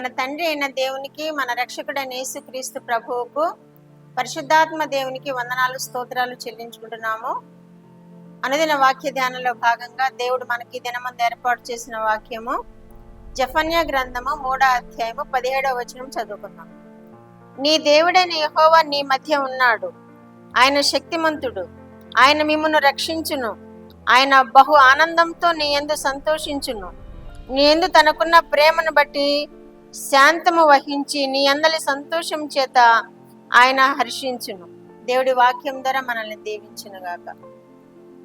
మన తండ్రి అయిన దేవునికి, మన రక్షకుడైన యేసుక్రీస్తు ప్రభువుకు, పరిశుద్ధాత్మ దేవునికి వందనాలు స్తోత్రాలు చెల్లించుకుంటున్నాము. అనుదిన వాక్య ధ్యానంలో భాగంగా దేవుడు మనకి దినమందు ఏర్పాటు చేసిన వాక్యము జెఫన్యా గ్రంథము 3వ అధ్యాయము 17వ వచనం చదువుకుందాం. నీ దేవుడైన యెహోవా నీ మధ్య ఉన్నాడు, ఆయన శక్తిమంతుడు, ఆయన మిమ్మును రక్షించును, ఆయన బహు ఆనందంతో నీ యందు సంతోషించును, నీ యందు తనకున్న ప్రేమను బట్టి శాంతము వహించి నీ అందలి సంతోషం చేత ఆయన హర్షించును. దేవుడి వాక్యం ద్వారా మనల్ని దీవించునుగాక.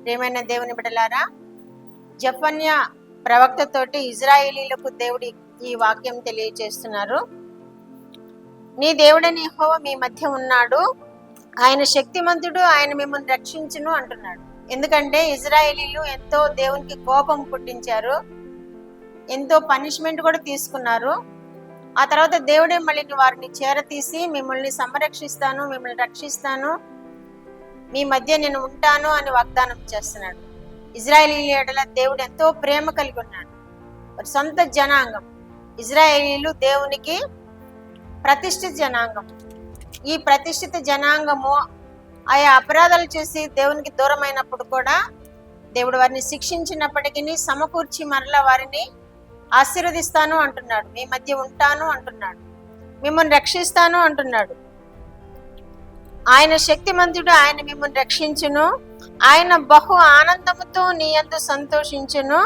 ప్రియమైన దేవుని బిడ్డలారా, జెఫన్యా ప్రవక్తతోటి ఇజ్రాయేలీలకు దేవుడి ఈ వాక్యం తెలియజేస్తున్నారు. నీ దేవుడైన యెహోవా మీ మధ్య ఉన్నాడు, ఆయన శక్తిమంతుడు, ఆయన మిమ్మల్ని రక్షించును అంటున్నాడు. ఎందుకంటే ఇజ్రాయేలీలు ఎంతో దేవునికి కోపం పుట్టించారు, ఎంతో పనిష్మెంట్ కూడా తీసుకున్నారు. ఆ తర్వాత దేవుడే మళ్ళీ వారిని చేరతీసి మిమ్మల్ని సంరక్షిస్తాను, మిమ్మల్ని రక్షిస్తాను, మీ మధ్య నేను ఉంటాను అని వాగ్దానం చేస్తున్నాడు. ఇజ్రాయేలీల ఎడల దేవుడు ఎంతో ప్రేమ కలిగి ఉన్నాడు. వారి సొంత జనాంగం. ఇజ్రాయేలీలు దేవునికి ప్రతిష్ఠిత జనాంగం. ఈ ప్రతిష్ఠిత జనాంగము ఆయా అపరాధాలు చేసి దేవునికి దూరమైనప్పుడు కూడా దేవుడు వారిని శిక్షించినప్పటికీ సమకూర్చి మరలా వారిని ఆశీర్వదిస్తాను అంటున్నాడు, మీ మధ్య ఉంటాను అంటున్నాడు, మిమ్మల్ని రక్షిస్తాను అంటున్నాడు. ఆయన శక్తిమంతుడు, ఆయన మిమ్మల్ని రక్షించును, ఆయన బహు ఆనందముతో నీ యందు సంతోషించును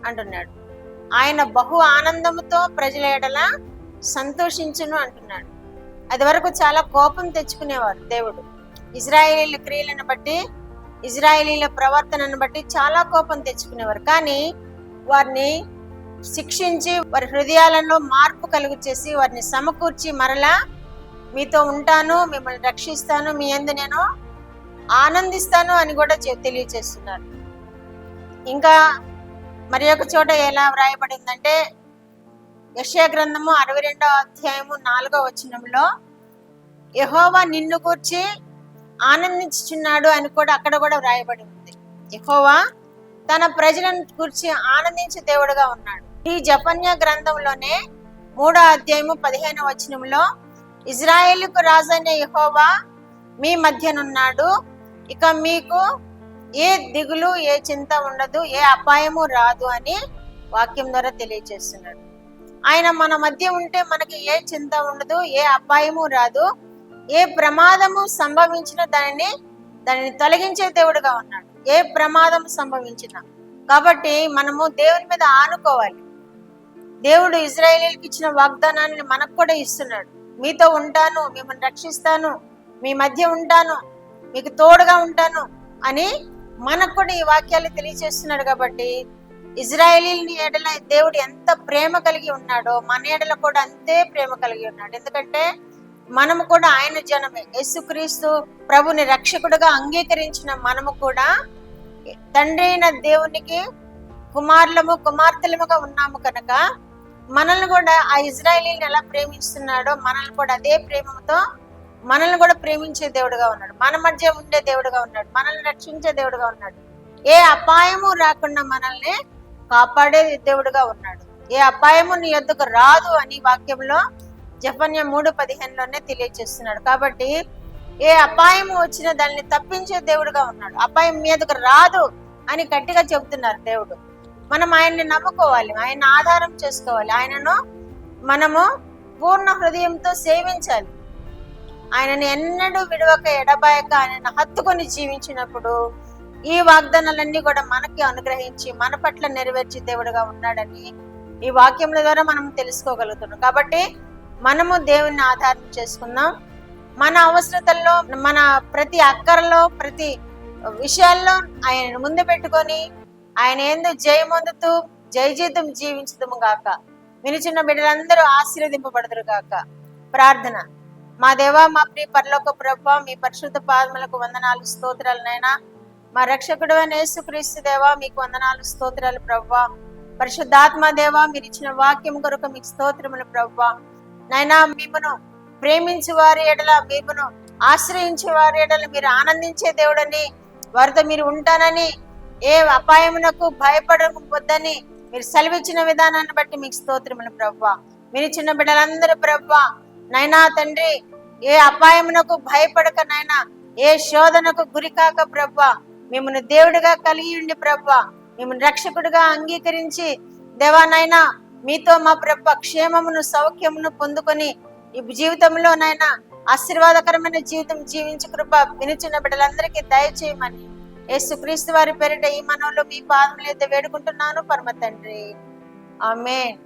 అంటున్నాడు. ఆయన బహు ఆనందముతో ప్రజల ఎడల సంతోషించును అంటున్నాడు. అది వరకు చాలా కోపం తెచ్చుకునేవారు దేవుడు. ఇజ్రాయేలీల క్రియలను బట్టి, ఇజ్రాయేలీల ప్రవర్తనను బట్టి చాలా కోపం తెచ్చుకునేవారు. కానీ వారిని శిక్షించి వారి హృదయాలలో మార్పు కలుగు చేసి వారిని సమకూర్చి మరలా మీతో ఉంటాను, మిమ్మల్ని రక్షిస్తాను, మీ యందు నేను ఆనందిస్తాను అని కూడా తెలియజేస్తున్నారు. ఇంకా మరి ఒక చోట ఎలా వ్రాయబడిందంటే యెషయా గ్రంథము 62వ అధ్యాయము 4వ వచనంలో యెహోవా నిన్ను గూర్చి ఆనందించుచున్నాడు అని కూడా అక్కడ కూడా వ్రాయబడి ఉంది. యెహోవా తన ప్రజలను గూర్చి ఆనందించే దేవుడుగా ఉన్నాడు. ఈ జెఫన్యా గ్రంథంలోనే 3వ అధ్యాయము 15వ వచనంలో ఇజ్రాయేలుకు రాజైన యెహోవా మీ మధ్యనున్నాడు, ఇక మీకు ఏ దిగులు, ఏ చింత ఉండదు, ఏ అపాయము రాదు అని వాక్యం ద్వారా తెలియజేస్తున్నాడు. ఆయన మన మధ్య ఉంటే మనకి ఏ చింత ఉండదు, ఏ అపాయము రాదు, ఏ ప్రమాదము సంభవించిన దానిని తొలగించే దేవుడుగా ఉన్నాడు. ఏ ప్రమాదం సంభవించిన కాబట్టి మనము దేవుని మీద ఆనుకోవాలి. దేవుడు ఇజ్రాయేలీలకు ఇచ్చిన వాగ్దానాన్ని మనకు కూడా ఇస్తున్నాడు. మీతో ఉంటాను, మిమ్మల్ని రక్షిస్తాను, మీ మధ్య ఉంటాను, మీకు తోడుగా ఉంటాను అని మనకు కూడా ఈ వాక్యాలు తెలియజేస్తున్నాడు. కాబట్టి ఇజ్రాయేలీని ఎడల దేవుడు ఎంత ప్రేమ కలిగి ఉన్నాడో మన ఎడల కూడా అంతే ప్రేమ కలిగి ఉన్నాడు. ఎందుకంటే మనము కూడా ఆయన జనమే. యేసుక్రీస్తు ప్రభుని రక్షకుడుగా అంగీకరించిన మనము కూడా తండ్రి అయిన దేవునికి కుమారులము, కుమార్తెలముగా ఉన్నాము కనుక మనల్ని కూడా ఆ ఇజ్రాయేలీని ఎలా ప్రేమిస్తున్నాడో మనల్ని కూడా అదే ప్రేమతో మనల్ని కూడా ప్రేమించే దేవుడుగా ఉన్నాడు. మన మధ్య ఉండే దేవుడుగా ఉన్నాడు, మనల్ని రక్షించే దేవుడుగా ఉన్నాడు. ఏ అపాయము రాకుండా మనల్ని కాపాడే దేవుడుగా ఉన్నాడు. ఏ అపాయము నీ యొద్దకు రాదు అని వాక్యంలో జెఫన్యా 3:15లోనే తెలియజేస్తున్నాడు. కాబట్టి ఏ అపాయము వచ్చినా దాన్ని తప్పించే దేవుడుగా ఉన్నాడు. అపాయం మీదకు రాదు అని గట్టిగా చెబుతున్నారు దేవుడు. మనం ఆయన్ని నమ్ముకోవాలి, ఆయన ఆధారం చేసుకోవాలి, ఆయనను మనము పూర్ణ హృదయంతో సేవించాలి. ఆయనని ఎన్నడూ విడవక ఎడబాయక ఆయనను హత్తుకొని జీవించినప్పుడు ఈ వాగ్దానాలన్నీ కూడా మనకి అనుగ్రహించి మన పట్ల నెరవేర్చి దేవుడుగా ఉన్నాడని ఈ వాక్యముల ద్వారా మనం తెలుసుకోగలుగుతున్నాం. కాబట్టి మనము దేవుని ఆధారం చేసుకుందాం. మన అవసరతల్లో, మన ప్రతి అక్కరలో, ప్రతి విషయాల్లో ఆయన ముందు పెట్టుకొని ఆయన యందు జయమొందుతూ జయజీతం జీవించుదుము గాక. వినుచున్న బిడ్డలందరూ ఆశీర్వదింపబడదురు గాక. ప్రార్థన. మా దేవా, మా ప్రియ పరలోక ప్రభువా, మీ పరిశుద్ధ పాదములకు వందనాలు స్తోత్రాలు నైనా. మా రక్షకుడు అయిన యేసుక్రీస్తు దేవా, మీకు వందనాలు స్తోత్రాలు ప్రభువా. పరిశుద్ధాత్మ దేవా, మీరు ఇచ్చిన వాక్యం కొరకు మీకు స్తోత్రములు ప్రభువా. నైనా మిమ్మను ప్రేమించే వారి ఎడల, మిమ్మను ఆశ్రయించే వారి ఎడల మీరు ఆనందించే దేవుడని, వారితో మీరు ఉంటానని, ఏ అపాయమునకు భయపడవద్దని మీరు సెలవిచ్చిన విధానాన్ని బట్టి మీకు స్తోత్రములు ప్రభువా. మీరు చిన్న బిడ్డలందరూ ప్రభా నైనా తండ్రి ఏ అపాయమునకు భయపడక నైనా ఏ శోధనకు గురికాక ప్రభా మిమ్మల్ని దేవుడిగా కలిగి ఉండి ప్రభా మిమ్మల్ని రక్షకుడిగా అంగీకరించి దేవానైనా మీతో మా ప్రభ క్షేమమును సౌఖ్యమును పొందుకొని ఈ జీవితంలోనైనా ఆశీర్వాదకరమైన జీవితం జీవించు కృప వినిచిన బిడ్డలందరికీ దయచేయమని యేసుక్రీస్తు వారి పేరిట ఈ మనవులు మీ పాదములైతే వేడుకుంటున్నాను పరమ తండ్రి. ఆమేన్.